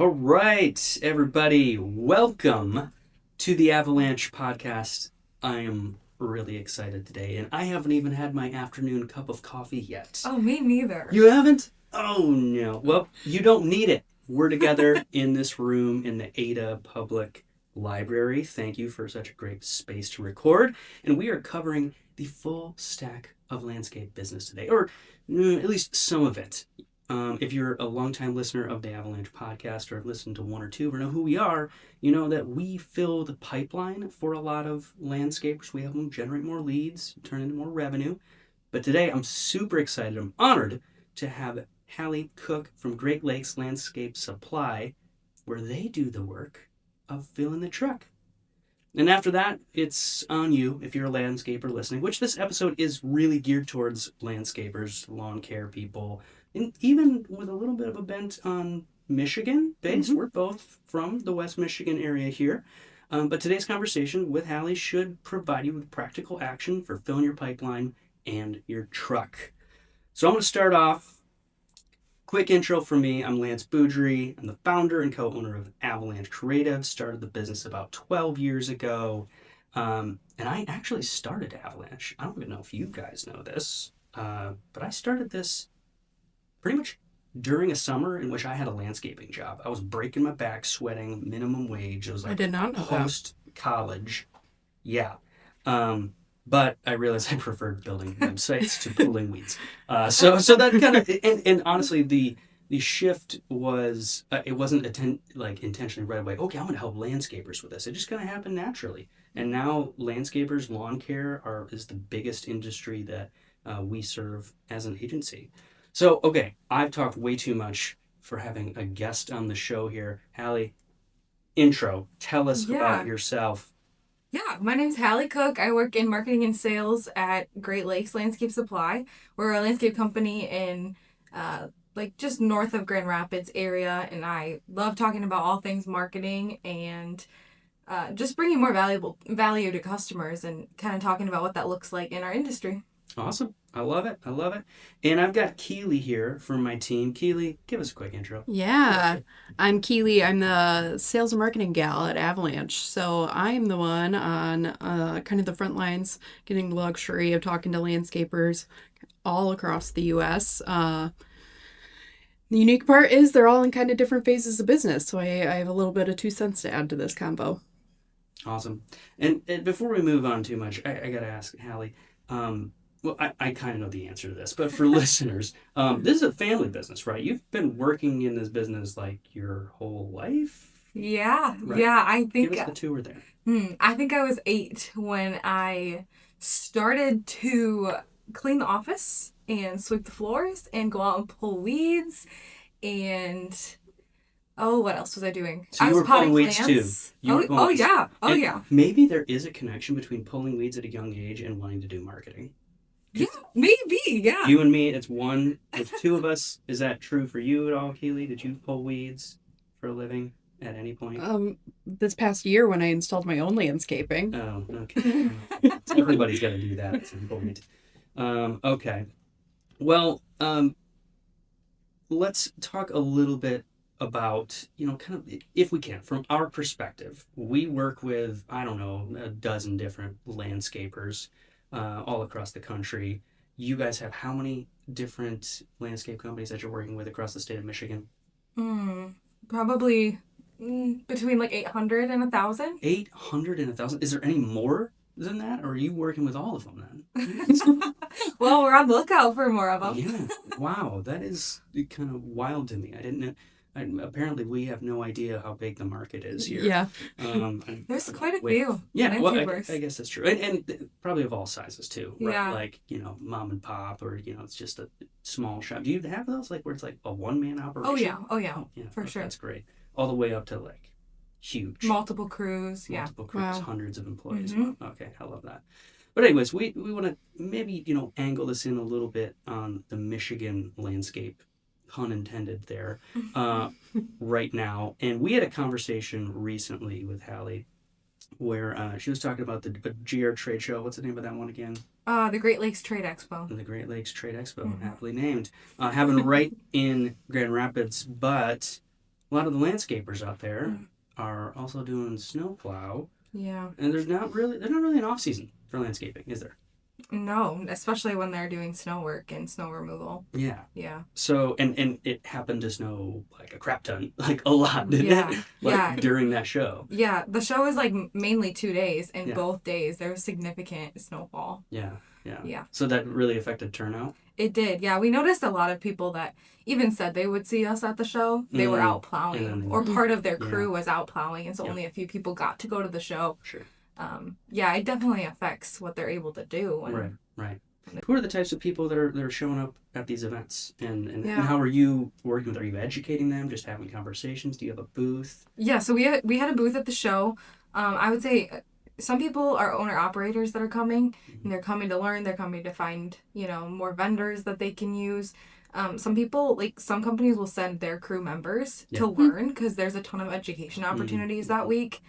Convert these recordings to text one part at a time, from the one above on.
All right, everybody, welcome to the Avalanche podcast. I am really excited today, and I haven't even had my afternoon cup of coffee yet. Oh, me neither. You haven't? Oh, no. Well, you don't need it. We're together in this room in the Ada Public Library. Thank you for such a great space to record. And we are covering the full stack of landscape business today, or at least some of it. If you're a longtime listener of the Avalanche podcast or have listened to one or two or know who we are, you know that we fill the pipeline for a lot of landscapers. We help them generate more leads, turn into more revenue. But today I'm super excited. I'm honored to have Hallie Cook from Great Lakes Landscape Supply, where they do the work of filling the truck. And after that, it's on you if you're a landscaper listening, which this episode is really geared towards landscapers, lawn care people, and even with a little bit of a bent on Michigan base. We're both from the West Michigan area here. But today's conversation with Hallie should provide you with practical action for filling your pipeline and your truck. So I'm going to start off. Quick intro for me. I'm Lance Beaudry. I'm the founder and co-owner of Avalanche Creative. Started the business about 12 years ago. And I actually started Avalanche. I don't even know if you guys know this, but I started this pretty much during a summer in which I had a landscaping job. I was breaking my back, sweating, minimum wage. It was I like did not know that. post college. Yeah. But I realized I preferred building websites to pulling weeds. So that kind of and honestly the shift was it wasn't intentionally right away. Okay, I'm going to help landscapers with this. It just kind of happened naturally. And now landscapers, lawn care is the biggest industry that we serve as an agency. So okay, I've talked way too much for having a guest on the show here. Hallie, intro. Tell us about Yeah. yourself. Yeah. My name's Hallie Cook. I work in marketing and sales at Great Lakes Landscape Supply. We're a landscape company in just north of Grand Rapids area, and I love talking about all things marketing and just bringing more valuable value to customers and kind of talking about what that looks like in our industry. Awesome. I love it. I love it. And I've got Keelie here from my team. Keelie, give us a quick intro. Yeah, I'm Keelie. I'm the sales and marketing gal at Avalanche. So I'm the one on kind of the front lines, getting the luxury of talking to landscapers all across the U.S. The unique part is they're all in kind of different phases of business. So I have a little bit of 2 cents to add to this combo. Awesome. And before we move on too much, I got to ask Hallie. Well, I kind of know the answer to this, but for listeners, this is a family business, right? You've been working in this business like your whole life, Yeah, right? yeah. Give us the tour there. I think I was 8 when I started to clean the office and sweep the floors and go out and pull weeds and what else was I doing? So I you was were pulling potting weeds too. plants. You were pulling Oh weeds. yeah. Oh And yeah. maybe there is a connection between pulling weeds at a young age and wanting to do marketing. Yeah, maybe. Yeah. You and me, it's one. There's two of us. Is that true for you at all, Keelie? Did you pull weeds for a living at any point? This past year when I installed my own landscaping. Oh, okay. Everybody's got to do that at some point. Okay. Well, let's talk a little bit about, kind of, if we can, from our perspective. We work with, I don't know, a dozen different landscapers all across the country. You guys have how many different landscape companies that you're working with across the state of Michigan? Probably between like 800 and 1,000. 800 and 1,000. Is there any more than that, or are you working with all of them then? Well, we're on the lookout for more of them. Yeah. Wow, that is kind of wild to me. I didn't know. Apparently, we have no idea how big the market is here. Yeah. There's quite a few. Yeah, well, landscapers. I guess that's true. And probably of all sizes, too, right? Yeah. Like, mom and pop, or, it's just a small shop. Do you have those, like, where it's like a one-man operation? Oh, yeah. For sure. That's great. All the way up to, like, huge. Multiple crews, Multiple crews, Wow. hundreds of employees. Mm-hmm. Okay, I love that. But anyways, we want to maybe, angle this in a little bit on the Michigan landscape, pun intended there, right now. And we had a conversation recently with Hallie where she was talking about the GR trade show. What's the name of that one again? The Great Lakes Trade Expo. The Great Lakes Trade Expo, aptly named. Happened right in Grand Rapids, but a lot of the landscapers out there are also doing snowplow, Yeah. and there's not really an off season for landscaping, is there? No, especially when they're doing snow work and snow removal. Yeah. Yeah. So and it happened to snow like a crap ton, like a lot, didn't Yeah. it? Like Yeah. during that show. Yeah. The show was like mainly 2 days, and Yeah. both days there was significant snowfall. Yeah. Yeah. Yeah. So that really affected turnout. It did. Yeah. We noticed a lot of people that even said they would see us at the show. They were out And then plowing, they or were- part of their Yeah. crew was out plowing, and so Yeah. only a few people got to go to the show. Sure. Yeah, it definitely affects what they're able to do. And Right. Right. Who are the types of people that are showing up at these events, and Yeah. how are you working with? Are you educating them? Just having conversations? Do you have a booth? Yeah, so we had a booth at the show. I would say some people are owner operators that are coming, and they're coming to learn. They're coming to find more vendors that they can use. Some people, like some companies, will send their crew members to learn because there's a ton of education opportunities that week.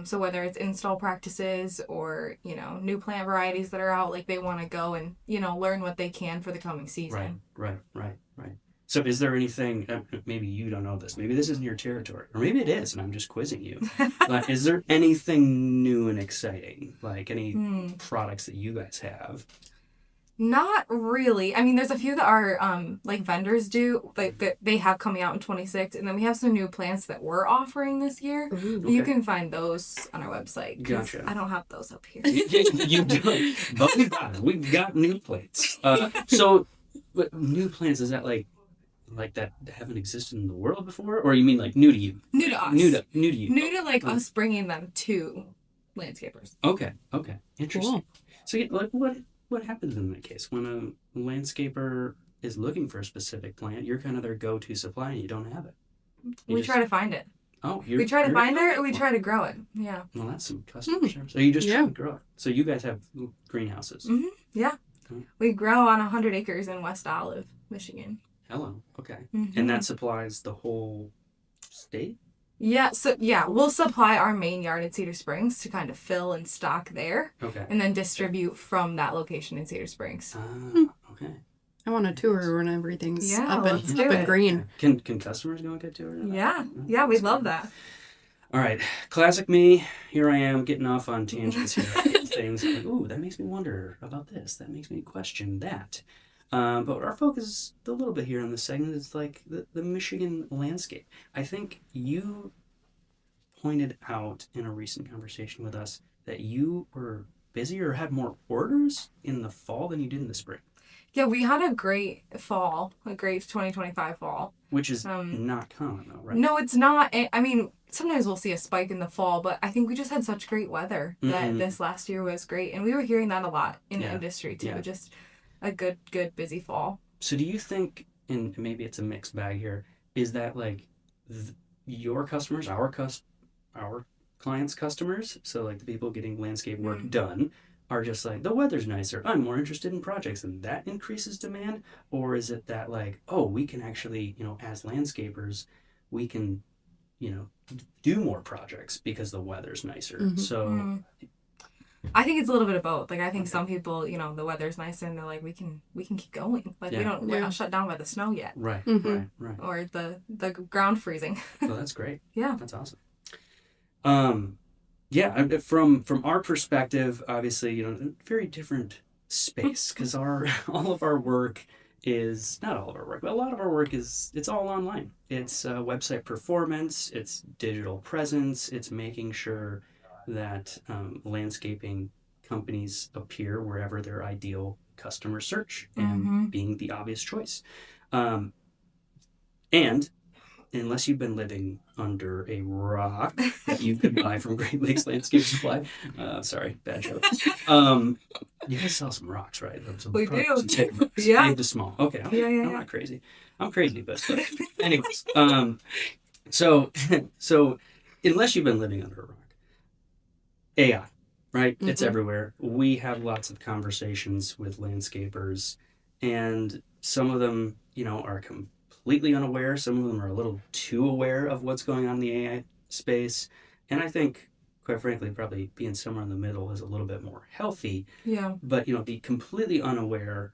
So whether it's install practices or new plant varieties that are out, like they want to go and learn what they can for the coming season. Right. So is there anything, maybe you don't know this, maybe this isn't your territory, or maybe it is and I'm just quizzing you. Like, is there anything new and exciting, like any products that you guys have? Not really. I mean, there's a few that our like vendors do, like that they have coming out in 26, and then we have some new plants that we're offering this year. You can find those on our website. 'Cause Gotcha. I don't have those up here. You do, but we've got new plants. So, but new plants, is that like that haven't existed in the world before, or you mean like new to you? New to us. New to you. New to like us bringing them to landscapers. Okay. Interesting. Cool. So, like, what happens in that case when a landscaper is looking for a specific plant? You're kind of their go-to supply, and you don't have it. We try to find it. Oh, We try to find it, and we try to grow it. Yeah. Well, that's some customer service. So you just try to grow it. So you guys have greenhouses. Yeah. We grow on 100 acres in West Olive, Michigan. Hello. Okay. Mm-hmm. And that supplies the whole state? Yeah, so we'll supply our main yard in Cedar Springs to kind of fill and stock there, Okay. and then distribute from that location in Cedar Springs. Okay. I want a tour when everything's Yeah, up let's and do it. green. Can customers go and get to it? Yeah, we'd love that. All right. Classic me. Here I am getting off on tangents here. Things like, ooh, that makes me wonder about this. That makes me question that. But our focus a little bit here on this segment is like the Michigan landscape. I think you pointed out in a recent conversation with us that you were busy or had more orders in the fall than you did in the spring. Yeah, we had a great fall, a great 2025 fall. Which is not common though, right? No, it's not. I mean, sometimes we'll see a spike in the fall, but I think we just had such great weather that this last year was great. And we were hearing that a lot in the industry too. Yeah. Just a good busy fall. So do you think, and maybe it's a mixed bag here, is that like your customers, our clients' customers, so like the people getting landscape work done, are just like, the weather's nicer, I'm more interested in projects, and that increases demand? Or is it that like, oh, we can actually, as landscapers, we can, do more projects because the weather's nicer. So I think it's a little bit of both. Like I think some people, the weather's nice and they're like, we can keep going. Like we're not shut down by the snow yet. right. Or the ground freezing. Well, that's great. Yeah. That's awesome. From our perspective, obviously, very different space because all of our work is not all of our work, but a lot of our work it's all online. It's website performance, it's digital presence, it's making sure that landscaping companies appear wherever their ideal customers search and being the obvious choice. And unless you've been living under a rock that you could buy from Great Lakes Landscape Supply, sorry, bad joke. You guys sell some rocks, right? We do. Yeah. Big to small. Okay. Yeah. I'm not crazy. I'm crazy, but anyways. So unless you've been living under a rock, AI, right? It's everywhere. We have lots of conversations with landscapers, and some of them, are completely unaware. Some of them are a little too aware of what's going on in the AI space. And I think, quite frankly, probably being somewhere in the middle is a little bit more healthy. Yeah. But, be completely unaware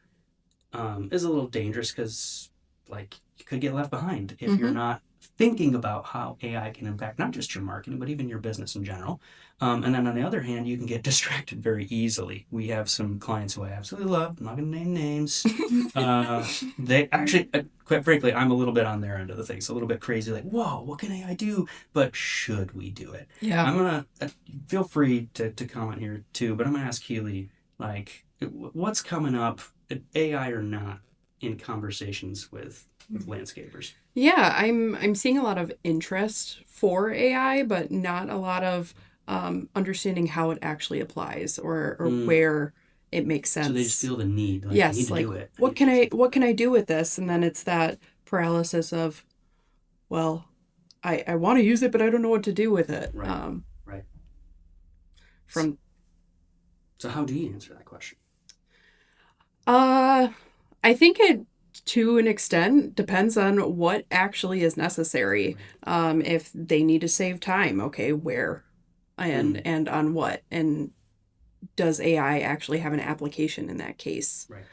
is a little dangerous because, like, you could get left behind if you're not thinking about how AI can impact not just your marketing, but even your business in general. And then on the other hand, you can get distracted very easily. We have some clients who I absolutely love. I'm not going to name names. They actually, quite frankly, I'm a little bit on their end of the thing. It's a little bit crazy, like, whoa, what can AI do? But should we do it? Yeah. I'm going to feel free to comment here too, but I'm going to ask Keelie, like, what's coming up, AI or not, in conversations with landscapers? Yeah, I'm seeing a lot of interest for AI, but not a lot of understanding how it actually applies or where it makes sense. So they just feel the need, like, I need Yes, to like do it. what can I do with this? And then it's that paralysis of, well, I want to use it, but I don't know what to do with it. Right. Right. From So how do you answer that question? I think it to an extent depends on what actually is necessary. If they need to save time, okay, where and on what, and does AI actually have an application in that case? Right.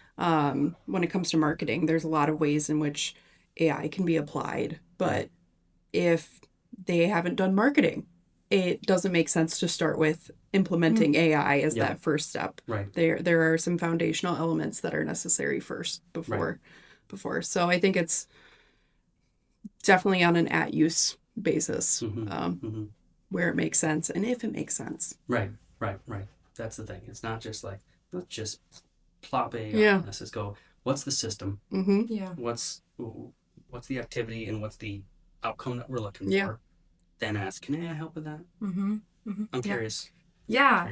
When it comes to marketing, there's a lot of ways in which AI can be applied, but if they haven't done marketing, it doesn't make sense to start with implementing AI as that first step. Right. There are some foundational elements that are necessary first before. So I think it's definitely on an at use basis, where it makes sense and if it makes sense. Right. That's the thing. It's not just like, let's just plop AI on this. Let's go, what's the system? Yeah. What's the activity and what's the outcome that we're looking for? Then ask, can AI help with that? I'm curious. Yeah.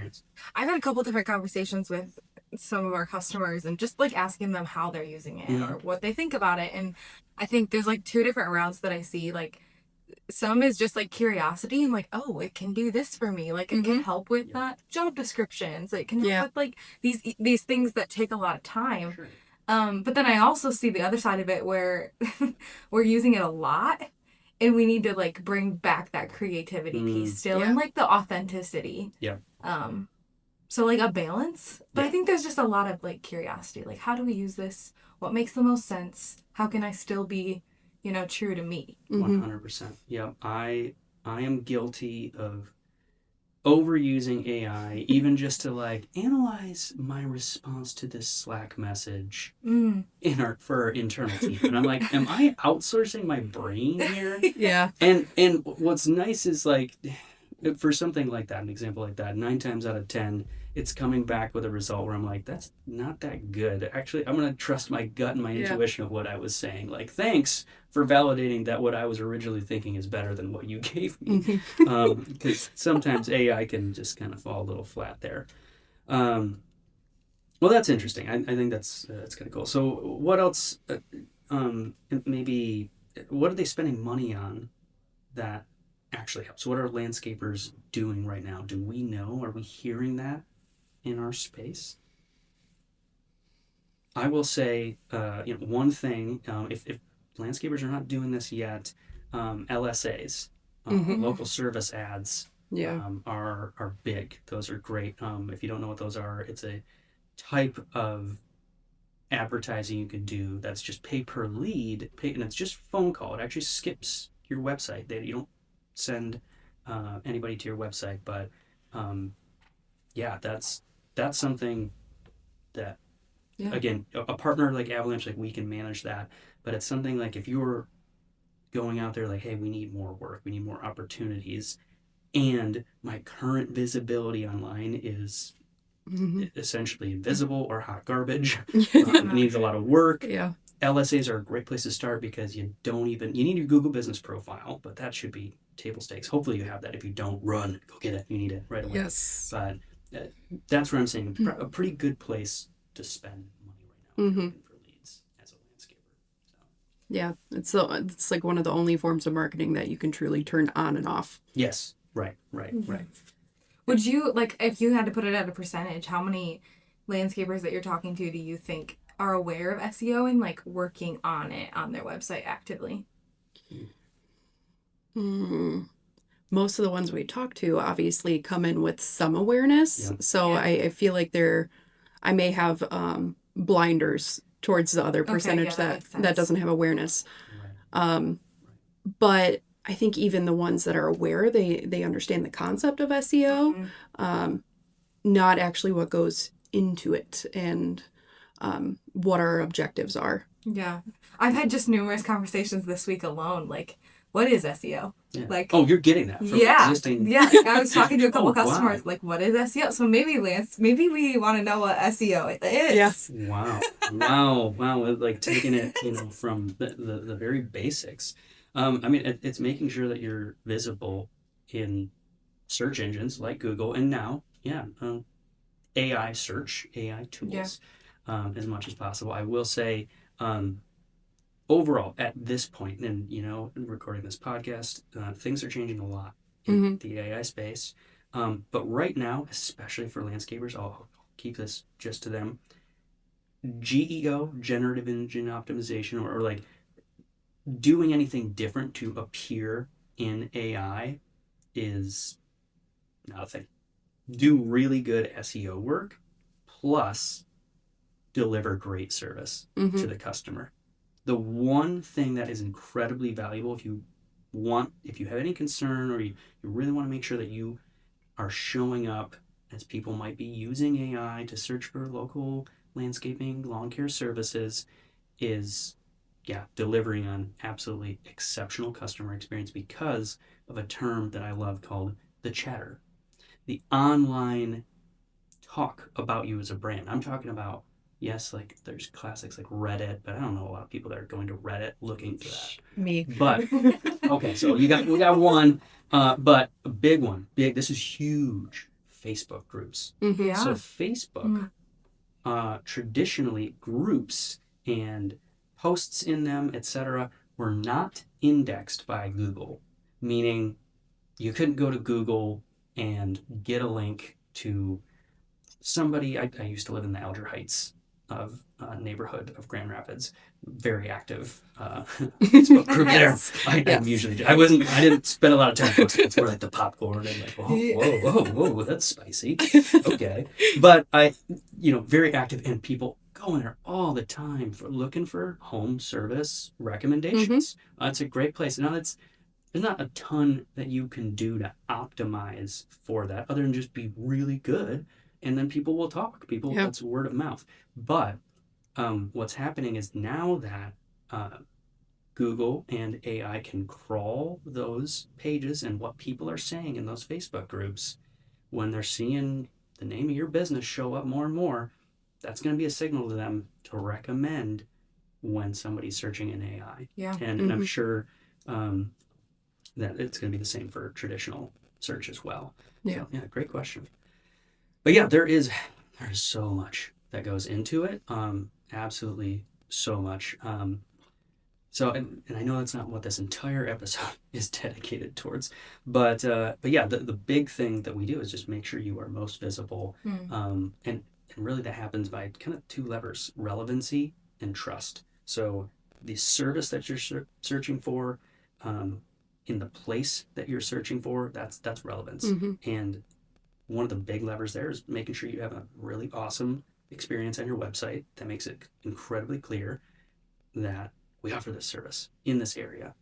I've had a couple different conversations with some of our customers and just like asking them how they're using it or what they think about it. And I think there's like two different routes that I see. Like some is just like curiosity and like, oh, it can do this for me. Like it can help with that job descriptions. It can help with like these things that take a lot of time. Sure. But then I also see the other side of it where we're using it a lot and we need to like bring back that creativity piece still and like the authenticity. Yeah. So like a balance, but I think there's just a lot of like curiosity. Like how do we use this? What makes the most sense? How can I still be, true to me? 100%. Yeah. I am guilty of overusing AI, even just to like analyze my response to this Slack message for our internal team. And I'm like, am I outsourcing my brain here? Yeah. And what's nice is like, for something like that, an example like that, 9 times out of 10, it's coming back with a result where I'm like, that's not that good. Actually, I'm going to trust my gut and my intuition of what I was saying. Like, thanks for validating that what I was originally thinking is better than what you gave me. Because sometimes AI can just kind of fall a little flat there. Well, that's interesting. I think that's kind of cool. So what else, maybe, what are they spending money on that actually helps? What are landscapers doing right now? Do we know? Are we hearing that in our space? I will say, one thing, if landscapers are not doing this yet, LSAs, local service ads, are big. Those are great. If you don't know what those are, it's a type of advertising you can do that's just pay per lead, and it's just phone call. It actually skips your website. You don't send anybody to your website, but that's something that again, a partner like Avalanche, like we can manage that. But it's something like if you're going out there like, hey, we need more work, we need more opportunities, and my current visibility online is essentially invisible or hot garbage. It needs a lot of work. LSAs are a great place to start because you need your Google business profile, but that should be table stakes. Hopefully you have that. If you don't, run, go get it. You need it right away. Yes. But that's where I'm saying a pretty good place to spend money right now if you're looking for leads as a landscaper. So. Yeah, it's like one of the only forms of marketing that you can truly turn on and off. Yes. Right. Would you, like, if you had to put it at a percentage, how many landscapers that you're talking to do you think are aware of SEO and, like, working on it on their website actively? Most of the ones we talk to obviously come in with some awareness. So I feel like I may have blinders towards the other percentage that doesn't have awareness. But I think even the ones that are aware, they understand the concept of SEO, not actually what goes into it and what our objectives are. Yeah. I've had just numerous conversations this week alone. Like, what is SEO? Yeah. Like, Oh, you're getting that from existing. Yeah. I was talking to a couple Oh, wow. customers, like, what is SEO? So maybe, Lance, maybe we want to know what SEO is. Yeah. Wow. Like taking it, from the very basics. I mean, it's making sure that you're visible in search engines like Google, and now, AI search, AI tools, as much as possible. I will say, overall, at this point, and recording this podcast, things are changing a lot in the AI space. But right now, especially for landscapers, I'll keep this just to them. GEO, generative engine optimization, or like doing anything different to appear in AI is not a thing. Do really good SEO work, plus deliver great service to the customer. The one thing that is incredibly valuable, if you have any concern, or you really want to make sure that you are showing up as people might be using AI to search for local landscaping lawn care services, is delivering on absolutely exceptional customer experience because of a term that I love called the chatter. The online talk about you as a brand. I'm talking about, yes, like there's classics like Reddit, but I don't know a lot of people that are going to Reddit looking for that. Me. But okay, so we got one, but a big one. This is huge. Facebook groups. Yeah. So Facebook, traditionally, groups and posts in them, etc., were not indexed by Google, meaning you couldn't go to Google and get a link to somebody. I used to live in the Alger Heights of neighborhood of Grand Rapids. Very active Facebook group there. I didn't spend a lot of time posting. It's more like the popcorn and like, whoa, that's spicy. Okay, but very active, and people go in there all the time for looking for home service recommendations. It's a great place. Now there's not a ton that you can do to optimize for that, other than just be really good, and then people will talk. That's word of mouth. But what's happening is now that Google and AI can crawl those pages and what people are saying in those Facebook groups, when they're seeing the name of your business show up more and more, that's going to be a signal to them to recommend when somebody's searching in AI. Yeah. And I'm sure that it's going to be the same for traditional search as well. Yeah. So, great question. But yeah, there's so much that goes into it. Absolutely so much. So, and I know that's not what this entire episode is dedicated towards, but yeah, the big thing that we do is just make sure you are most visible, and really that happens by kind of two levers: relevancy and trust. So the service that you're searching for, in the place that you're searching for, that's relevance. And one of the big levers there is making sure you have a really awesome experience on your website that makes it incredibly clear that we offer this service in this area.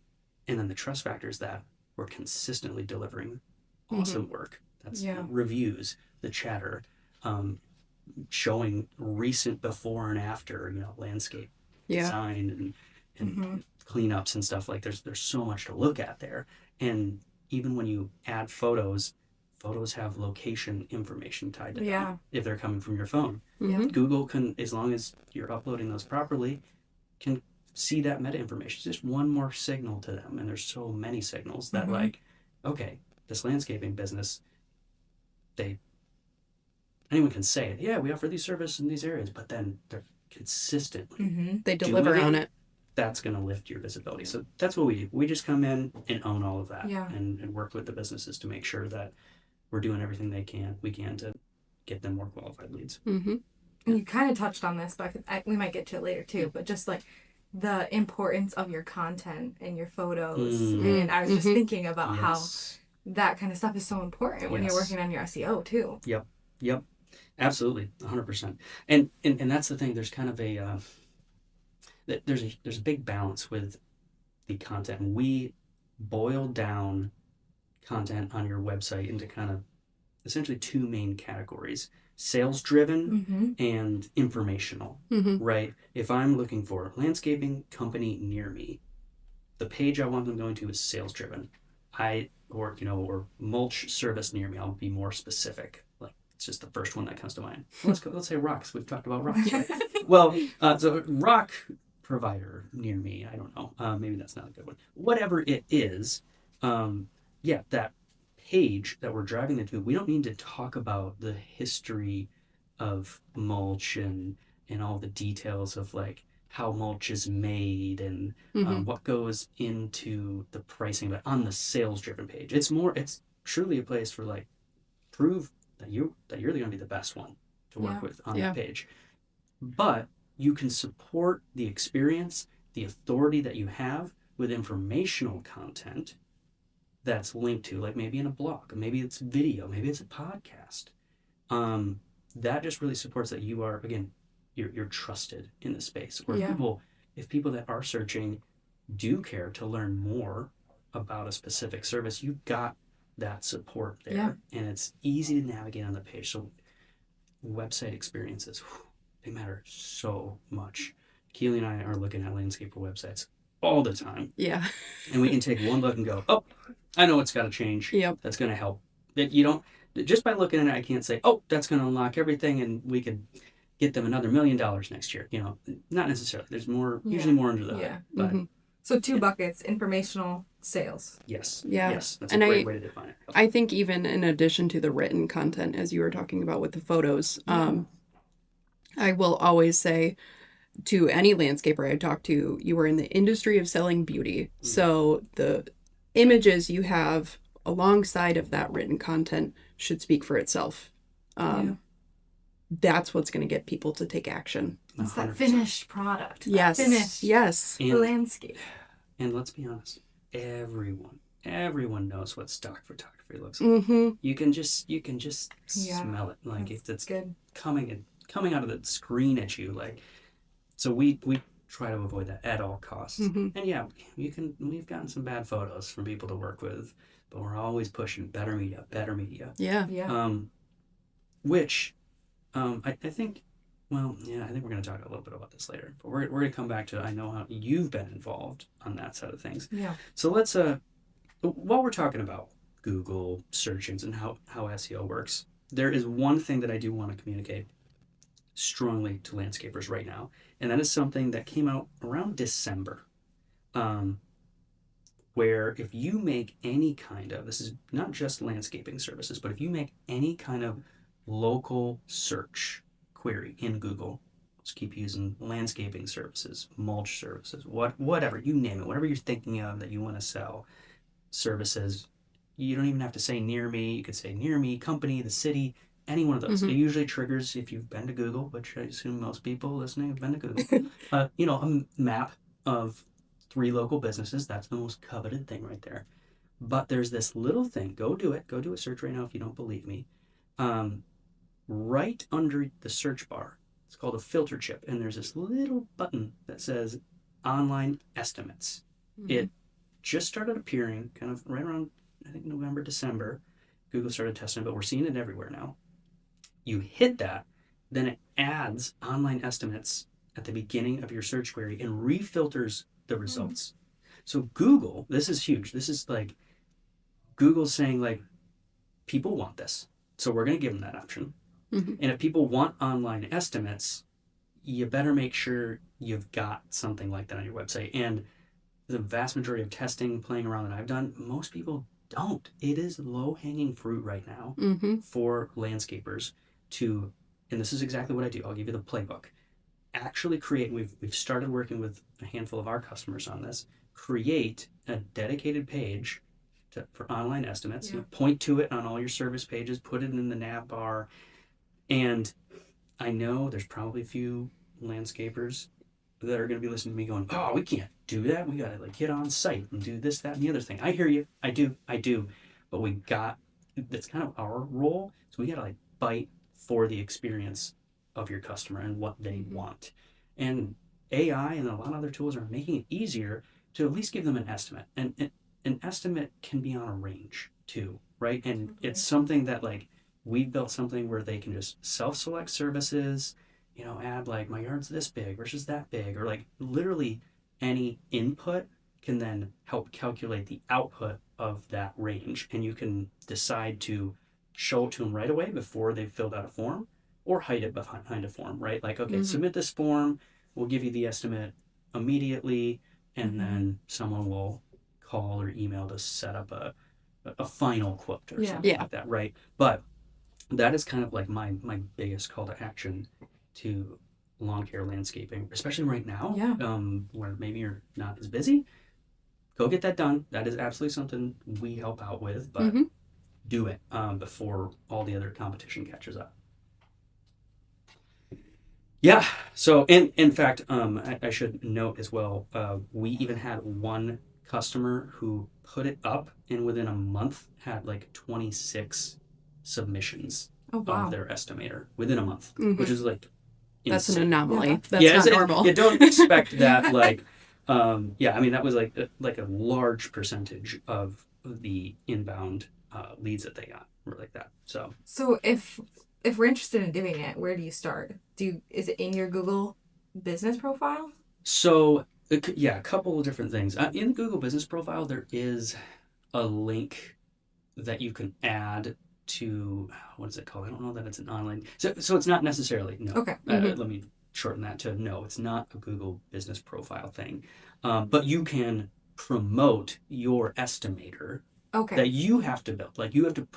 And then the trust factor is that we're consistently delivering awesome work. That's reviews, the chatter, showing recent before and after, landscape design and cleanups and stuff. Like there's so much to look at there. And even when you add photos have location information tied to them if they're coming from your phone. Google can, as long as you're uploading those properly, can see that meta information. It's just one more signal to them, and there's so many signals that like, okay, this landscaping business, anyone can say it. Yeah, we offer these services in these areas, but then they're consistently they deliver on it. That's going to lift your visibility. So that's what we do. We just come in and own all of that, and work with the businesses to make sure that we're doing everything we can to get them more qualified leads. And you kind of touched on this, but we might get to it later too. But just like the importance of your content and your photos, and I was just thinking about how that kind of stuff is so important when you're working on your SEO too. Yep, absolutely, 100%. And that's the thing. There's kind of there's a big balance with the content. And we boil down content on your website into kind of essentially two main categories: sales driven and informational, right? If I'm looking for landscaping company near me, the page I want them going to is sales driven. Or mulch service near me, I'll be more specific. Like, it's just the first one that comes to mind. Let's say rocks. We've talked about rocks, right? Well, so rock provider near me, I don't know. Maybe that's not a good one. Whatever it is, that page that we're driving them to, we don't need to talk about the history of mulch and all the details of like how mulch is made and what goes into the pricing, but on the sales driven page, it's truly a place for like prove that you're going to be the best one to work with on that page. But you can support the experience, the authority that you have with informational content that's linked to, like maybe in a blog, maybe it's video, maybe it's a podcast. That just really supports that you are, again, you're trusted in the space. Or if people that are searching do care to learn more about a specific service, you've got that support there, and it's easy to navigate on the page. So website experiences, they matter so much. Keelie and I are looking at landscaper websites all the time. Yeah. And we can take one look and go, oh, I know it's got to change. Yep. That's going to help. That you don't, just by looking at it, I can't say, oh, that's going to unlock everything and we could get them another $1 million next year. Not necessarily. There's more, usually more under the hood. But so two buckets: informational, sales. Yes. Yeah. Yes. That's a great way to define it. I think even in addition to the written content, as you were talking about with the photos, I will always say to any landscaper I talk to, you are in the industry of selling beauty. So the images you have alongside of that written content should speak for itself. That's what's going to get people to take action. It's that finished product. Yes. Finished. Yes. Landscape. And let's be honest, everyone knows what stock photography looks like. You can just smell it, like if it's good. coming out of the screen at you, like. So we try to avoid that at all costs. And we've gotten some bad photos from people to work with, but we're always pushing better media. Yeah. Which I think, I think we're going to talk a little bit about this later, but we're going to come back to, I know how you've been involved on that side of things. Yeah. So let's, while we're talking about Google search engines and how SEO works, there is one thing that I do want to communicate strongly to landscapers right now, and that is something that came out around December, where if you make any kind of, this is not just landscaping services, but if you make any kind of local search query in Google, let's keep using landscaping services, mulch services, whatever, you name it, whatever you're thinking of that you want to sell, services, you don't even have to say near me, you could say near me, company, the city, any one of those. It usually triggers, if you've been to Google, which I assume most people listening have been to Google, a map of 3 local businesses. That's the most coveted thing right there. But there's this little thing. Go do it. Go do a search right now if you don't believe me. Right under the search bar, it's called a filter chip, and there's this little button that says online estimates. It just started appearing kind of right around, I think, November, December. Google started testing it, but we're seeing it everywhere now. You hit that, then it adds online estimates at the beginning of your search query and refilters the results. So Google, this is huge. This is like Google saying, like, people want this, so we're going to give them that option. And if people want online estimates, you better make sure you've got something like that on your website. And the vast majority of testing, playing around that I've done, most people don't. It is low-hanging fruit right now for landscapers to, and this is exactly what I do. I'll give you the playbook. Actually create, we've started working with a handful of our customers on this, create a dedicated page for online estimates. You point to it on all your service pages, put it in the nav bar, and I know there's probably a few landscapers that are going to be listening to me going, oh, we can't do that. We got to get on site and do this, that, and the other thing. I hear you. I do. But that's kind of our role. So we got to bite for the experience of your customer and what they want. And AI and a lot of other tools are making it easier to at least give them an estimate. And an estimate can be on a range too, right? And it's something that like we've built something where they can just self-select services, add like my yard's this big versus that big, or like literally any input can then help calculate the output of that range. And you can decide to show it to them right away before they've filled out a form or hide it behind a form, right? Like, okay, submit this form, we'll give you the estimate immediately, and then someone will call or email to set up a final quote or something Yeah. like that, right? But that is kind of like my biggest call to action to lawn care landscaping, especially right now, where maybe you're not as busy. Go get that done. That is absolutely something we help out with, but do it before all the other competition catches up. Yeah. So, in fact, I should note as well, we even had one customer who put it up and within a month had like 26 submissions of their estimator within a month, which is like That's insane. an anomaly. Yeah. That's not normal. You don't expect that. Like, I mean, that was like a large percentage of the inbound leads that they got were like that. So if we're interested in doing it, where do you start? Is it in your Google business profile? So a couple of different things. In the Google business profile, there is a link that you can add to, what is it called? I don't know that it's an online. So it's not necessarily, no. Okay. Let me shorten that to no, it's not a Google business profile thing. But you can promote your estimator that you have to build. Like you have to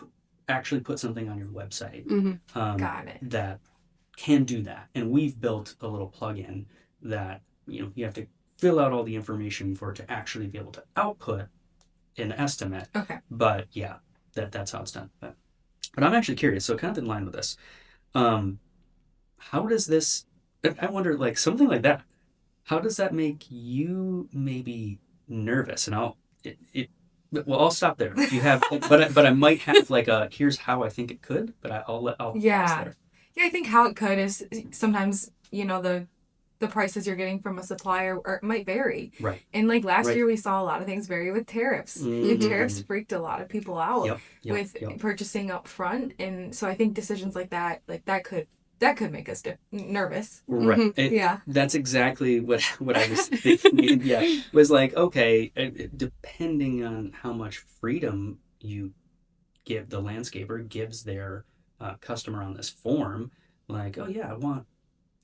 actually put something on your website Got it. that can do that. And we've built a little plugin that, you have to fill out all the information for it to actually be able to output an estimate. Okay. But yeah, that's how it's done. But I'm actually curious. So kind of in line with this, how does this? I wonder, like something like that. How does that make you maybe nervous? And I'll stop there. If you have, but I might have like here's how I think it could. But I'll pause there. Yeah, I think how it could is sometimes the prices you're getting from a supplier might vary. Right. And like last year, we saw a lot of things vary with tariffs. And tariffs freaked a lot of people out with purchasing up front. And so I think decisions like that could make us nervous. Right. Yeah. That's exactly what I was thinking. Yeah. Was like, okay, depending on how much freedom you give, the landscaper gives their customer on this form, like, oh yeah, I want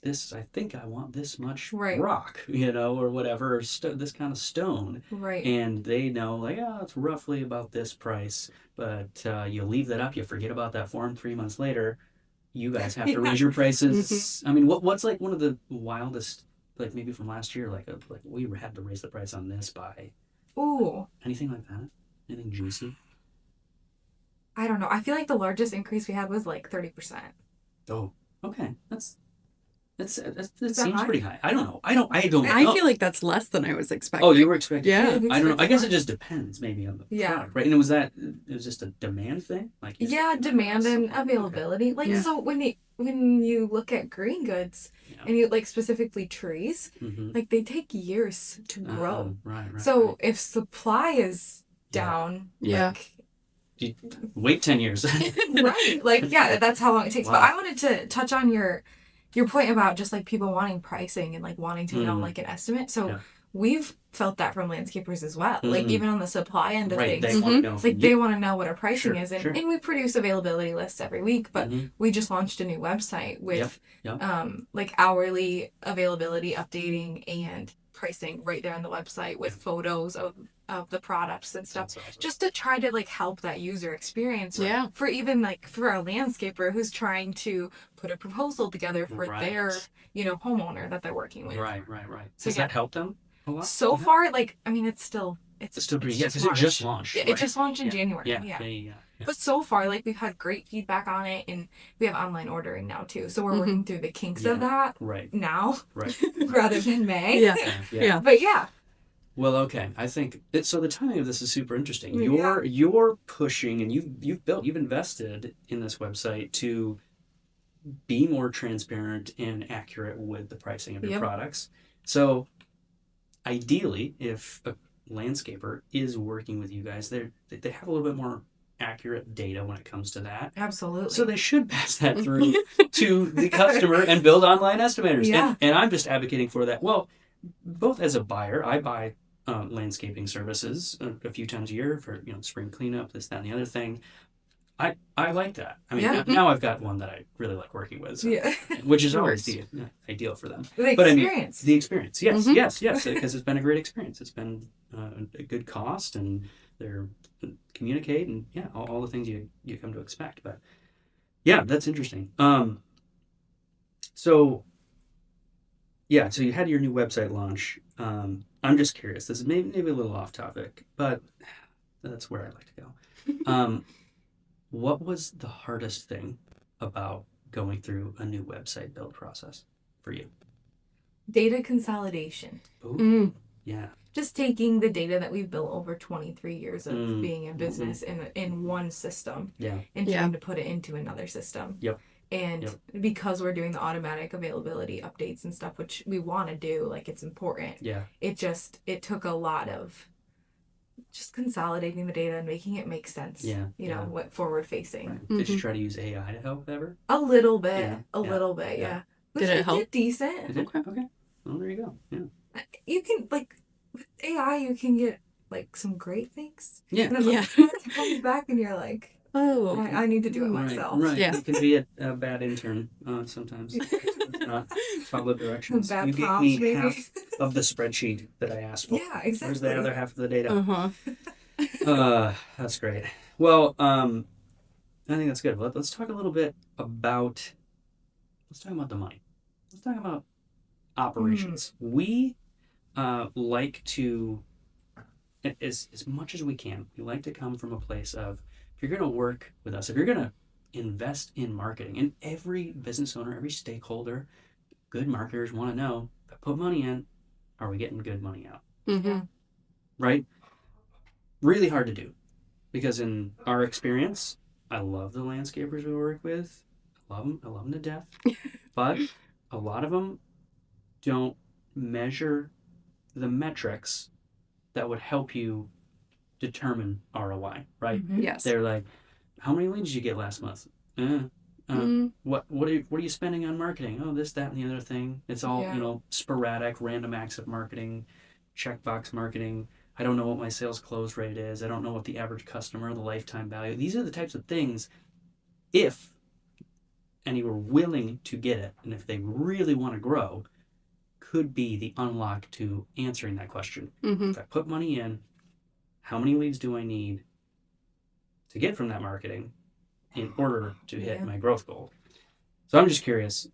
this, I think I want this much rock, or whatever, or this kind of stone. Right. And they know, like, it's roughly about this price, but you leave that up, you forget about that form 3 months later, you guys have to raise your prices. I mean, what's like one of the wildest, like maybe from last year, like we had to raise the price on this by... Ooh. Anything like that? Anything juicy? I don't know. I feel like the largest increase we had was like 30%. Oh, okay. That seems high? pretty high. I don't know. I don't know. I feel like that's less than I was expecting. Oh, you were expecting? Yeah. I don't know. I guess it just depends maybe on the product, right? And it was just a demand thing? Like demand and availability. Okay. Like, so when you look at green goods and you like specifically trees, like they take years to grow. Right. So if supply is down, like... You wait 10 years. Right. Like, that's how long it takes. Wow. But I wanted to touch on your point about just like people wanting pricing and like wanting to know like an estimate. So we've felt that from landscapers as well. Like even on the supply end of things, they want to know. Like they want to know what our pricing is, and we produce availability lists every week. But we just launched a new website with like hourly availability updating and pricing right there on the website with photos of the products and stuff, awesome. Just to try to like help that user experience for even like for a landscaper who's trying to put a proposal together for their homeowner that they're working with. Right. So does that help them a lot? So far, like, I mean, it's still pretty, because it just launched. Yeah, it just launched in January. Yeah. But so far, like, we've had great feedback on it, and we have online ordering now too. So we're working through the kinks of that now, rather than May. Yeah. But yeah. Well, okay. I think so. The timing of this is super interesting. You're pushing, and you've invested in this website to be more transparent and accurate with the pricing of your products. So, ideally, if landscaper is working with you guys, they have a little bit more accurate data when it comes to that. Absolutely. So they should pass that through to the customer and build online estimators. Yeah. And I'm just advocating for that. Well, both as a buyer, I buy landscaping services a few times a year for spring cleanup, this, that, and the other thing. I like that. I mean, Yeah. now I've got one that I really like working with, so, Yeah. which is always the ideal for them. The But experience. the experience, yes, Mhm. yes, because it's been a great experience. It's been a good cost, and they're communicate, and all the things you come to expect. But yeah, that's interesting. So you had your new website launch. I'm just curious. This is maybe a little off topic, but that's where I like to go. What was the hardest thing about going through a new website build process for you? Data consolidation. Ooh, yeah. Just taking the data that we've built over 23 years of Mm, being in business in one system Yeah. and Yeah. trying to put it into another system. Yep. And Yep. because we're doing the automatic availability updates and stuff, which we want to do, like it's important. Yeah. It took a lot of just consolidating the data and making it make sense. Yeah. What forward facing. Right. Did you try to use AI to help ever? A little bit. Yeah, A yeah, little bit, yeah. yeah. Did it help? Did decent. Is it? Okay. Well, there you go. Yeah. You can with AI you can get some great things. Yeah. And then, Yeah. it comes back and you're like, Oh. I need to do it myself. Right. Yeah. It can be a bad intern sometimes. Not follow directions. Bad You gave prompts, me maybe. half of the spreadsheet that I asked for. Yeah, exactly. Where's the other half of the data? Uh-huh. That's great. Well, I think that's good. Let's talk a little bit about. Let's talk about the money. Let's talk about operations. We like to, as much as we can, we like to come from a place of, if you're going to work with us, if you're going to invest in marketing, and every business owner, every stakeholder, good marketers want to know, if I put money in, are we getting good money out? Mm-hmm. Right? Really hard to do, because in our experience, I love the landscapers we work with. I love them to death. But a lot of them don't measure the metrics that would help you determine ROI, right? Mhm. Yes. They're like, how many leads did you get last month? What are you spending on marketing? Oh, this, that, and the other thing. It's all sporadic, random acts of marketing, checkbox marketing. I don't know what my sales close rate is. I don't know what the average customer, the lifetime value. These are the types of things, if any were willing to get it, and if they really want to grow, could be the unlock to answering that question. Mm-hmm. If I put money in, how many leads do I need to get from that marketing in order to hit my growth goal? So I'm just curious,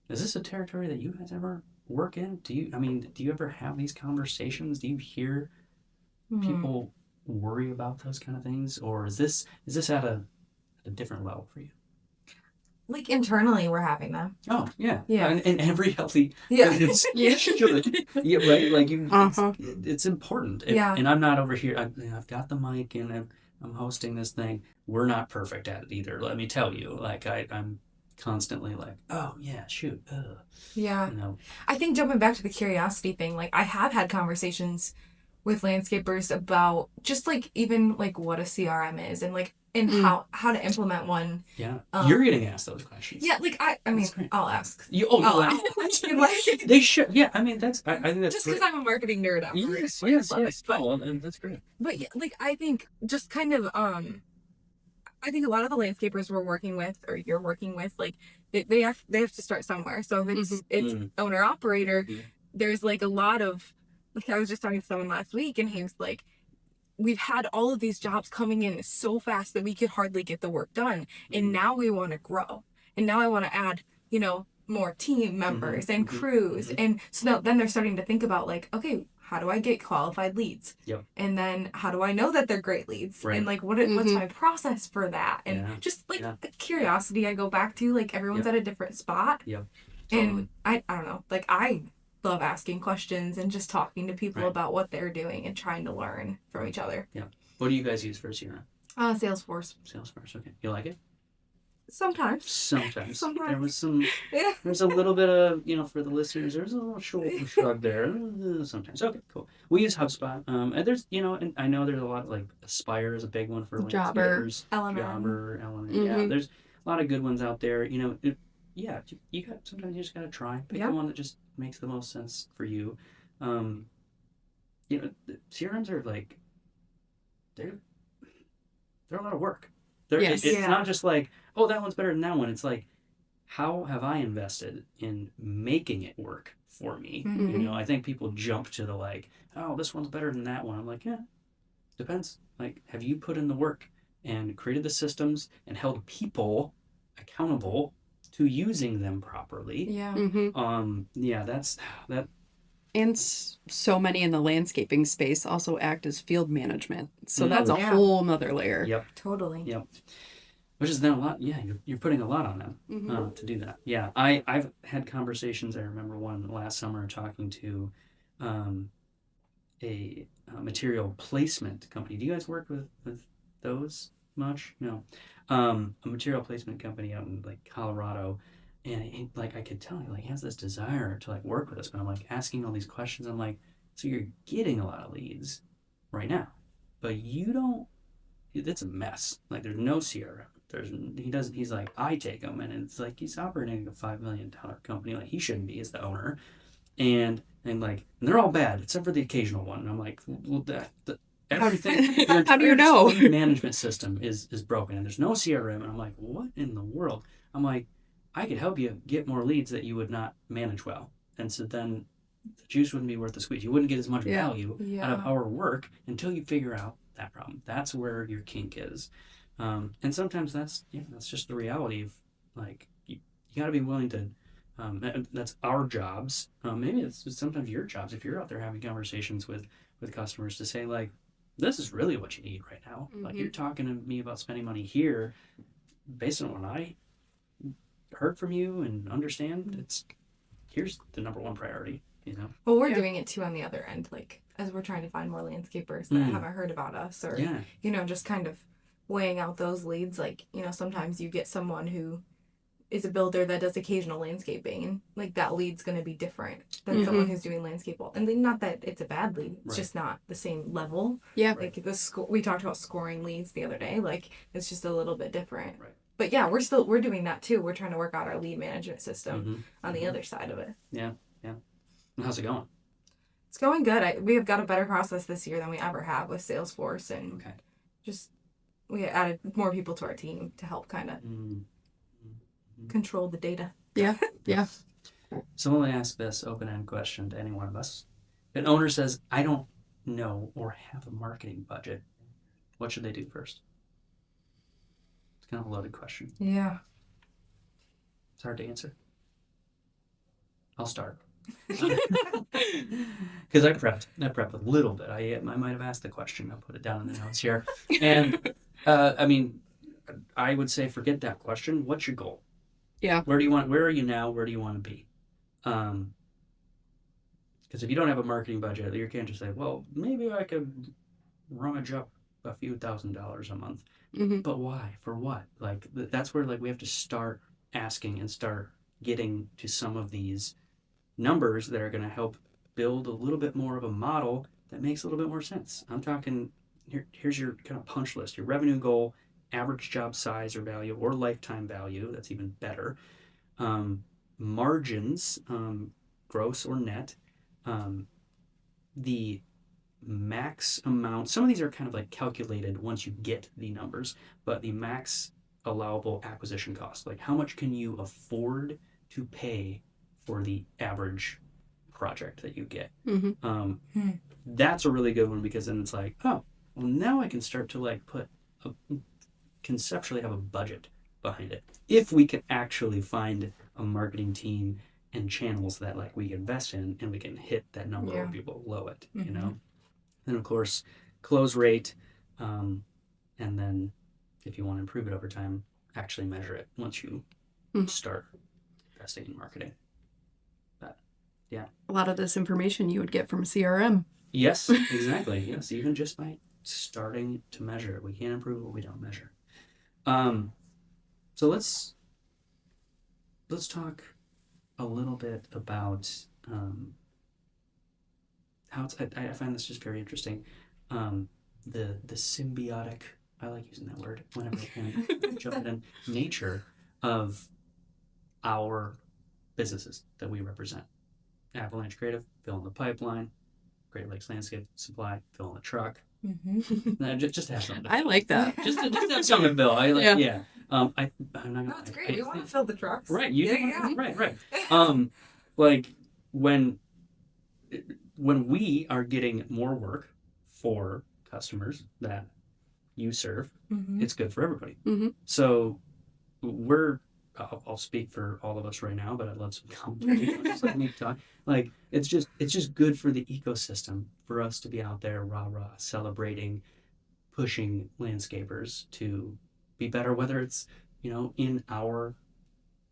is this a territory that you guys ever work in? Do you ever have these conversations? Do you hear people worry about those kind of things? Or is this at a different level for you? Like internally we're having them. Oh, yeah. Yeah. And every healthy Yeah. business Yeah. should. Yeah, right? Like Uh-huh. it's important. Yeah. And I'm not over here. I've got the mic and I'm hosting this thing. We're not perfect at it either. Let me tell you. Like I'm constantly like, oh yeah, shoot. Yeah. You know. I think jumping back to the curiosity thing, like I have had conversations with landscapers about just even what a CRM is and how to implement one. Yeah. You're getting asked those questions. Yeah, I mean, I'll ask. You'll ask. They should. Yeah, I mean I think that's just because I'm a marketing nerd. Yes. Oh, and that's great. But yeah, I think just kind of I think a lot of the landscapers we're working with or you're working with, they have to start somewhere. So if it's owner operator, there's a lot of I was just talking to someone last week and he was like, we've had all of these jobs coming in so fast that we could hardly get the work done. And now we want to grow. And now I want to add, more team members and crews. And so then they're starting to think about okay, how do I get qualified leads? Yep. And then how do I know that they're great leads? Right. And what's my process for that? And just the curiosity I go back to, everyone's at a different spot. Yep. Totally. And I don't know, I love asking questions and just talking to people about what they're doing and trying to learn from each other. Yeah. What do you guys use for CRM? Salesforce. Salesforce. Okay. You like it? Sometimes. Sometimes. Sometimes. There was some. Yeah. There's a little bit of, for the listeners, there's a little shrug there. Sometimes. Okay, cool. We use HubSpot. And there's, and I know there's a lot, like Aspire is a big one for Jobber. landscapers. LMN. Jobber, Element. Yeah, there's a lot of good ones out there. You got, sometimes you just got to try. Pick the one that just makes the most sense for you. CRMs are like, they're a lot of work. Yes. It's not just like, oh, that one's better than that one. It's like, how have I invested in making it work for me? I think people jump to the like, oh, this one's better than that one. I'm like, yeah, depends. Like, have you put in the work and created the systems and held people accountable to using them properly? Yeah. That's that. And so many in the landscaping space also act as field management. So that's a Yeah. whole nother layer. Yep. Totally. Yep. Which is then a lot. Yeah, you're putting a lot on them to do that. Yeah, I've had conversations. I remember one last summer talking to a material placement company. Do you guys work with those much? No. A material placement company out in like Colorado, and like I could tell he has this desire to like work with us, but I'm like asking all these questions. I'm like, so you're getting a lot of leads right now, but you don't. It's a mess. Like there's no CRM. He's like, I take them, and it's like he's operating a $5 million company. Like he shouldn't be as the owner, and they're all bad except for the occasional one. And I'm like, well, everything. How do you know? Lead management system is broken, and there's no CRM. And I'm like, what in the world? I'm like, I could help you get more leads that you would not manage well, and so then the juice wouldn't be worth the squeeze. You wouldn't get as much value out of our work until you figure out that problem. That's where your kink is. And sometimes that's just the reality of like you got to be willing to. That's our jobs. Maybe it's sometimes your jobs if you're out there having conversations with customers to say like, this is really what you need right now. Like you're talking to me about spending money here, based on what I heard from you and understand. Here's the number one priority. Well, we're doing it too on the other end, like as we're trying to find more landscapers that haven't heard about us, or just kind of weighing out those leads. Like sometimes you get someone who is a builder that does occasional landscaping, and like that lead's going to be different than someone who's doing landscape. And not that it's a bad lead, it's just not the same level. Yeah. Like we talked about scoring leads the other day. Like it's just a little bit different. Right. But yeah, we're doing that too. We're trying to work out our lead management system on the other side of it. Yeah. How's it going? It's going good. We have got a better process this year than we ever have with Salesforce, and just we added more people to our team to help kind of control the data. Yeah. So let me ask this open-ended question to any one of us. If an owner says, I don't know or have a marketing budget, what should they do first? It's kind of a loaded question. Yeah. It's hard to answer. I'll start. Because I prepped a little bit. I might have asked the question. I'll put it down in the notes here. And I would say forget that question. What's your goal? Yeah. Where are you now? Where do you want to be? Because if you don't have a marketing budget, you can't just say, well, maybe I could rummage up a few $1,000s a month. But why? For what? Like that's where we have to start asking and start getting to some of these numbers that are going to help build a little bit more of a model that makes a little bit more sense. I'm talking here's your kind of punch list, your revenue goal, average job size or value, or lifetime value. That's even better. Margins, gross or net, the max amount. Some of these are kind of like calculated once you get the numbers, but the max allowable acquisition cost, like how much can you afford to pay for the average project that you get. That's a really good one, because then it's like, oh, well, now I can start to conceptually have a budget behind it. If we can actually find a marketing team and channels that we invest in, and we can hit that number or be below it, Then of course, close rate, and then if you want to improve it over time, actually measure it once you start investing in marketing. Yeah. A lot of this information you would get from CRM. Yes, exactly. Yes, even just by starting to measure it. We can't improve what we don't measure. So So let's talk a little bit about how it's, I find this just very interesting. The symbiotic, I like using that word whenever I can jump it in, nature of our businesses that we represent. Avalanche Creative, fill in the pipeline. Great Lakes Landscape Supply, fill in the truck. Just to have something. I like that. Just to have something to fill. I like, yeah. I'm not gonna. No, it's great. We want to fill the trucks. Right. You Yeah. do. Right. Like when we are getting more work for customers that you serve, it's good for everybody. So I'll speak for all of us right now, but I'd love some commentary. Just let me talk. Like it's just good for the ecosystem for us to be out there rah celebrating, pushing landscapers to be better, whether it's in our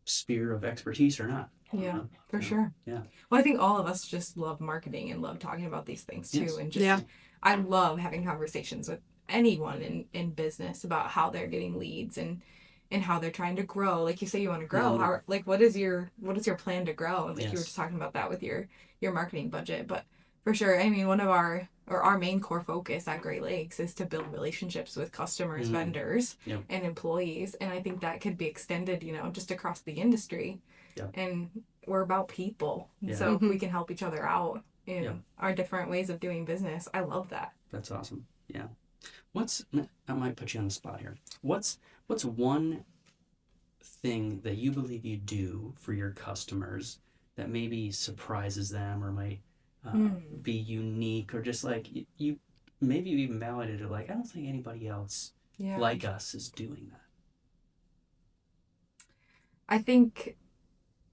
sphere of expertise or not. Yeah, for sure. Yeah. Well, I think all of us just love marketing and love talking about these things too. Yes. And just, I love having conversations with anyone in business about how they're getting leads and how they're trying to grow. Like you say, you want to grow. How, like, what is your plan to grow? And like you were just talking about that with your marketing budget. But for sure, I mean, one of our main core focus at Great Lakes is to build relationships with customers, vendors, and employees. And I think that could be extended, just across the industry. And we're about people. So if we can help each other out in our different ways of doing business, I love that. That's awesome. Yeah. I might put you on the spot here. What's one thing that you believe you do for your customers that maybe surprises them or might be unique, or just like you maybe you even validated it, like I don't think anybody else like us is doing that? I think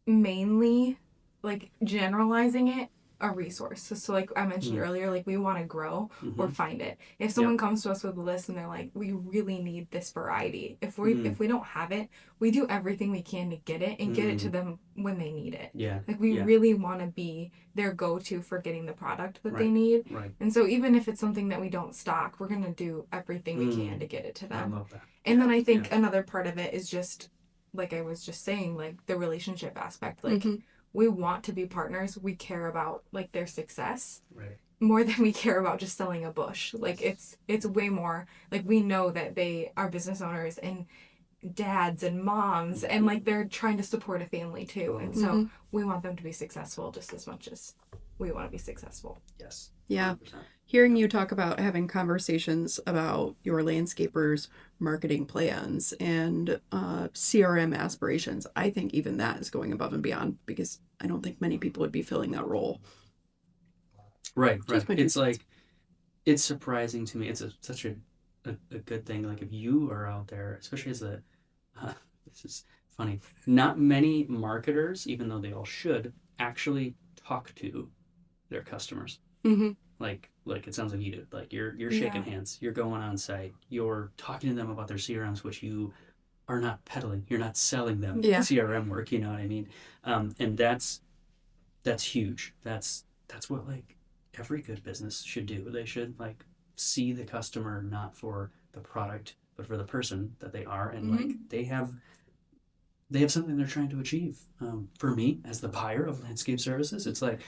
mainly like generalizing it, a resource. So like I mentioned earlier, like we want to grow or find it. If someone comes to us with a list and they're like, we really need this variety, if we don't have it, we do everything we can to get it and get it to them when they need it. Like we really want to be their go-to for getting the product that they need. And so even if it's something that we don't stock, we're gonna do everything we can to get it to them. I love that. And then I think another part of it is just like I was just saying, like the relationship aspect. Like we want to be partners. We care about like their success more than we care about just selling a bush. Like it's way more like we know that they are business owners and dads and moms and like they're trying to support a family too. And so we want them to be successful just as much as we want to be successful. Yes. Yeah. 100%. Hearing you talk about having conversations about your landscapers' marketing plans and CRM aspirations, I think even that is going above and beyond, because I don't think many people would be filling that role. Right. It's like, it's surprising to me. It's such a good thing. Like if you are out there, especially as this is funny, not many marketers, even though they all should, actually talk to their customers. Like it sounds like you do. Like you're shaking hands, you're going on site, you're talking to them about their CRMs, which you are not peddling. You're not selling them CRM work. You know what I mean? And that's huge. That's what like every good business should do. They should like see the customer not for the product, but for the person that they are, and like they have something they're trying to achieve. For me, as the buyer of landscape services, it's like,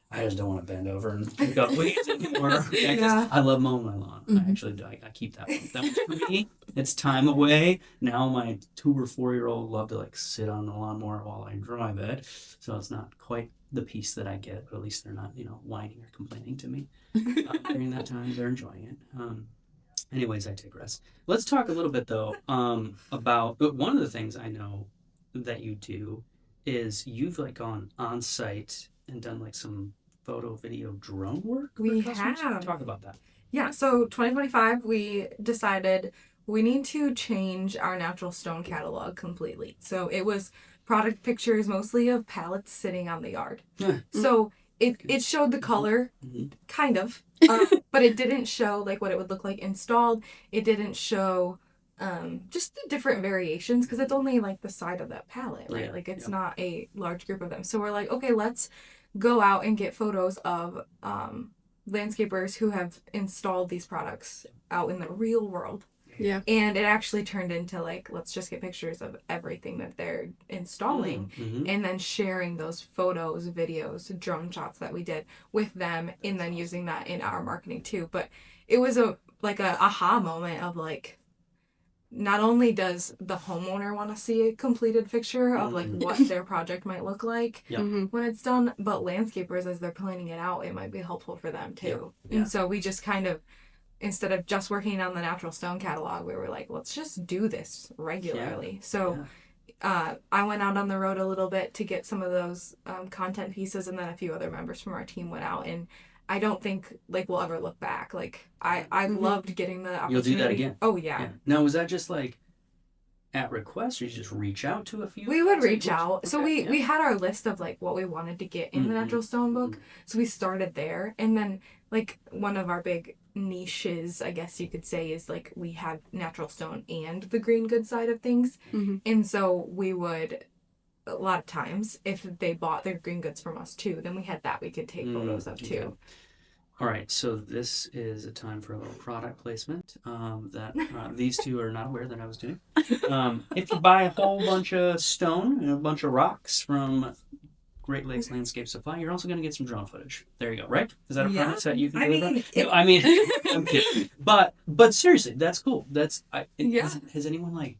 I just don't want to bend over and pick up weeds anymore. I love mowing my lawn. I actually do. I keep that one. That one's for me. It's time away. Now my 2 or 4-year-old love to like sit on the lawnmower while I drive it. So it's not quite the piece that I get, but at least they're not, whining or complaining to me during that time. They're enjoying it. Anyways, I digress. Let's talk a little bit though about one of the things I know that you do is you've like gone on site and done like some photo, video, drone work. We have. Talk about that. Yeah, so 2025, we decided we need to change our natural stone catalog completely. So it was product pictures mostly of pallets sitting on the yard. So it showed the color, kind of, but it didn't show like what it would look like installed. It didn't show just the different variations because it's only like the side of that pallet, right? Like it's not a large group of them. So we're like, okay, let's go out and get photos of landscapers who have installed these products out in the real world. Yeah. And it actually turned into like, let's just get pictures of everything that they're installing and then sharing those photos, videos, drone shots that we did with them and then using that in our marketing too. But it was a aha moment of like, not only does the homeowner want to see a completed picture of like what their project might look like when it's done, but landscapers, as they're planning it out, it might be helpful for them too. And so we just kind of, instead of just working on the natural stone catalog, we were like, let's just do this regularly. So I went out on the road a little bit to get some of those content pieces, and then a few other members from our team went out, and I don't think like we'll ever look back. Like I loved getting the opportunity. You'll do that again. Oh yeah. Now, was that just like at request, or you just reach out to a few? We would reach out. Okay, So we had our list of like what we wanted to get in the natural stone book. So we started there, and then like one of our big niches, I guess you could say, is like we have natural stone and the green good side of things. And so we would, a lot of times, if they bought their green goods from us too, then we had that we could take photos of too. Okay. All right, so this is a time for a little product placement that these two are not aware that I was doing. If you buy a whole bunch of stone and a bunch of rocks from Great Lakes Landscape Supply, you're also going to get some drone footage. There you go, right? Is that a promise that you can deliver? No, I mean, I'm kidding. But seriously, that's cool. Has anyone like,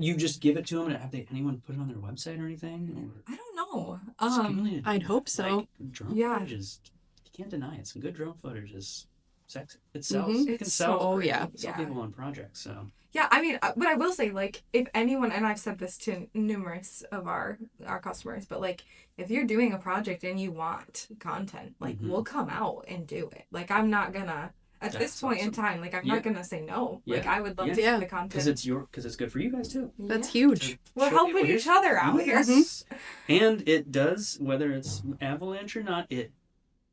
you just give it to them, and have anyone put it on their website or anything? Or I don't know. I'd hope so. like, drone footage is, you can't deny it. Some good drone footage is sexy. It sells. It can sell. Oh yeah. Sell people on projects. So. Yeah, I mean, but I will say, like, if anyone, and I've said this to numerous of our customers, but like, if you're doing a project and you want content, like, we'll come out and do it. Like, I'm not gonna, at this point in time, like, I'm not gonna say no. Like, I would love to see the content. Because it's good for you guys too. That's huge. We're helping each other out here. And it does, whether it's Avalanche or not, it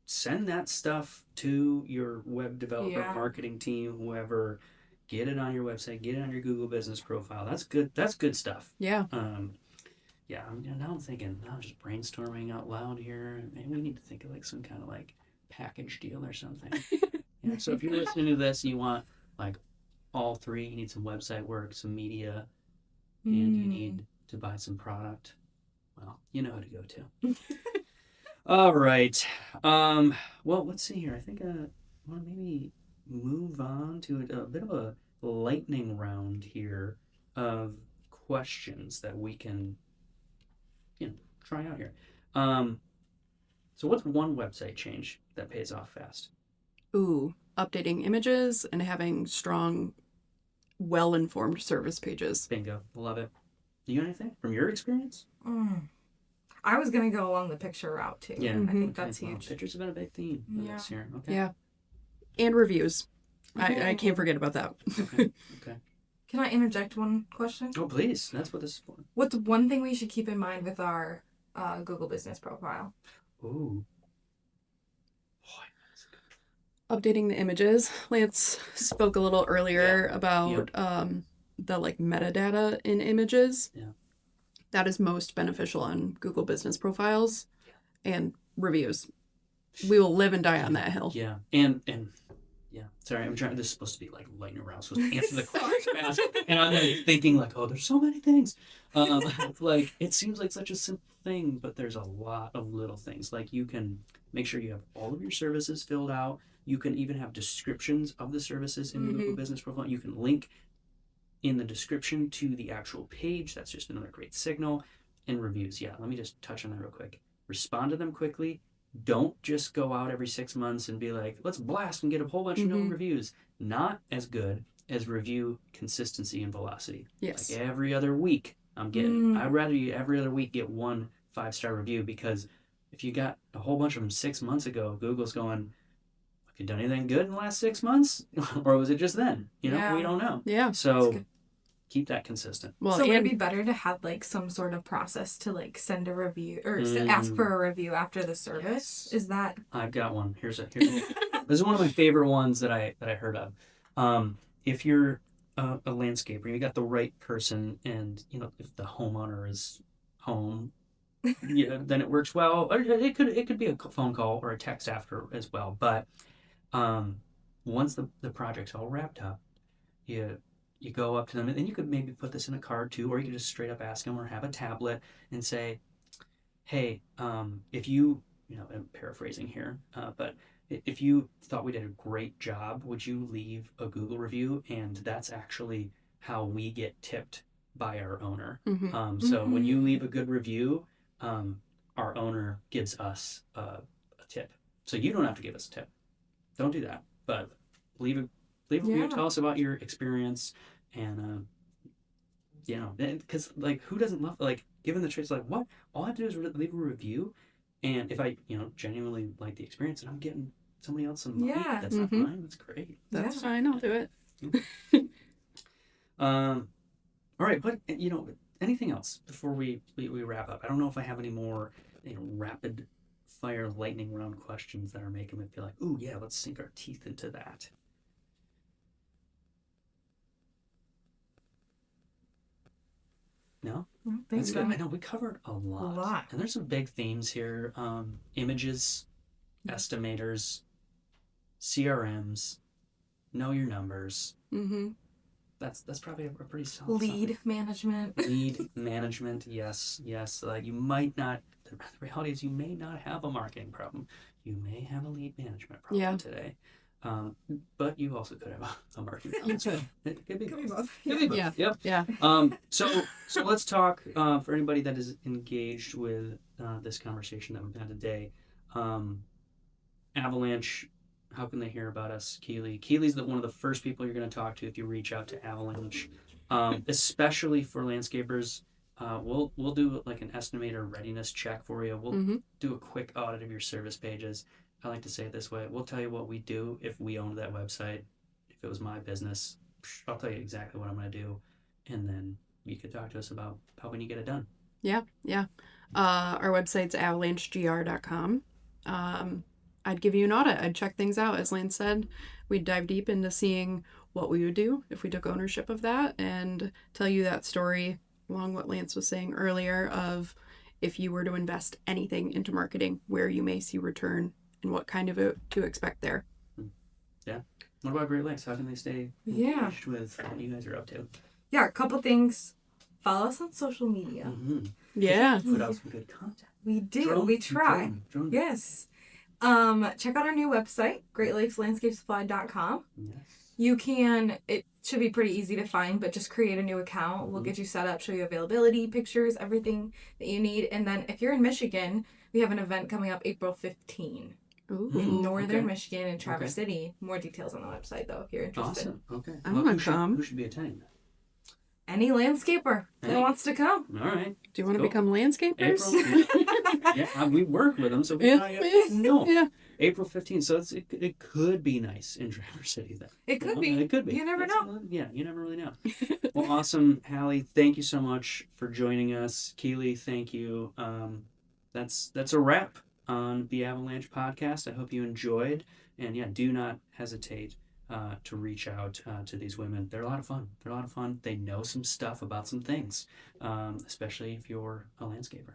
send that stuff to your web developer, marketing team, whoever. Get it on your website. Get it on your Google business profile. That's good. That's good stuff. Yeah. Yeah. Now I'm thinking. Now I'm just brainstorming out loud here. Maybe we need to think of like some kind of like package deal or something. So if you're listening to this, and you want like all three. You need some website work, some media, and you need to buy some product. Well, you know who to go to. All right. Well, let's see here. I think I want to maybe move on to a bit of a lightning round here of questions that we can, try out here. So what's one website change that pays off fast? Ooh, updating images and having strong, well-informed service pages. Bingo. Love it. You got anything from your experience? I was gonna go along the picture route too. Yeah, I think that's huge. Well, pictures have been a big theme this year. Okay. Yeah. And reviews. I can't forget about that. Okay. Can I interject one question? Oh, please. That's what this is for. What's one thing we should keep in mind with our Google business profile? Ooh. Updating the images. Lance spoke a little earlier about the like metadata in images. Yeah. That is most beneficial on Google business profiles and reviews. We will live and die on that hill. Yeah. And sorry, I'm trying. This is supposed to be like lightning round. Supposed to answer the question fast, and I'm like thinking like, oh, there's so many things. Like it seems like such a simple thing, but there's a lot of little things. Like you can make sure you have all of your services filled out. You can even have descriptions of the services in the Google Business Profile. You can link in the description to the actual page. That's just another great signal. And reviews. Yeah, let me just touch on that real quick. Respond to them quickly. Don't just go out every 6 months and be like, let's blast and get a whole bunch of no reviews. Not as good as review consistency and velocity. Yes. Like every other week I'm getting. I'd rather you every other week get 1 5-star review, because if you got a whole bunch of them 6 months ago, Google's going, have you done anything good in the last 6 months? Or was it just then? We don't know. Yeah. So keep that consistent. Well, so would it be better to have like some sort of process to like send a review or ask for a review after the service? Yes. Is that? I've got one. Here's this is one of my favorite ones that I heard of. If you're a landscaper, you got the right person, and if the homeowner is home, then it works well. Or it could be a phone call or a text after as well. But once the project's all wrapped up, you go up to them, and then you could maybe put this in a card too, or you could just straight up ask them or have a tablet and say, hey, if I'm paraphrasing here, but if you thought we did a great job, would you leave a Google review? And that's actually how we get tipped by our owner. So when you leave a good review, our owner gives us a tip. So you don't have to give us a tip. Don't do that. But leave a review. Tell us about your experience, and because who doesn't love given the choice? Like, what? All I have to do is leave a review, and if I genuinely like the experience, and I'm getting somebody else some money, that's not mine. That's great. That's fine. I'll do it. All right, but anything else before we wrap up? I don't know if I have any more rapid fire lightning round questions that are making me feel like, ooh yeah, let's sink our teeth into that. No? That's good. I know we covered a lot. And there's some big themes here. Images, estimators, CRMs, know your numbers. That's probably a pretty solid lead management. Lead management, yes. You might not. The reality is, you may not have a marketing problem. You may have a lead management problem today. But you also could have a marketing problem. It could be both. Could be both. Yeah. So let's talk for anybody that is engaged with this conversation that we've had today. Avalanche. How can they hear about us, Keelie? Keelie's one of the first people you're going to talk to if you reach out to Avalanche, especially for landscapers. We'll do like an estimator readiness check for you. We'll do a quick audit of your service pages. I like to say it this way: we'll tell you what we do if we owned that website. If it was my business, I'll tell you exactly what I'm going to do, and then you can talk to us about helping you get it done. Yeah. Our website's avlanchegr.com. I'd give you an audit. I'd check things out. As Lance said, we'd dive deep into seeing what we would do if we took ownership of that, and tell you that story along what Lance was saying earlier of if you were to invest anything into marketing, where you may see return and what kind of it to expect there. Yeah. What about Great Lakes? How can they stay engaged with what you guys are up to? Yeah, a couple things. Follow us on social media. Yeah. Put out some good content. We do. We try. Drone. Yes. Check out our new website, greatlakeslandscapesupply.com. Yes. It should be pretty easy to find, but just create a new account. We'll get you set up, show you availability, pictures, everything that you need. And then if you're in Michigan, we have an event coming up April 15 in northern Michigan in Traverse City. More details on the website, though, if you're interested. Awesome. Okay. I want to come. Who should be attending that? Any landscaper that wants to come. All right. Do you want to become landscapers? April, we work with them, so we know. Yeah. April 15th, so it could be nice in Traverse City then. It could be. It could be. You never know. Yeah, you never really know. Well, awesome, Hallie. Thank you so much for joining us. Keelie, thank you. That's a wrap on the Avalanche podcast. I hope you enjoyed, and do not hesitate to reach out to these women. They're a lot of fun. They know some stuff about some things, especially if you're a landscaper.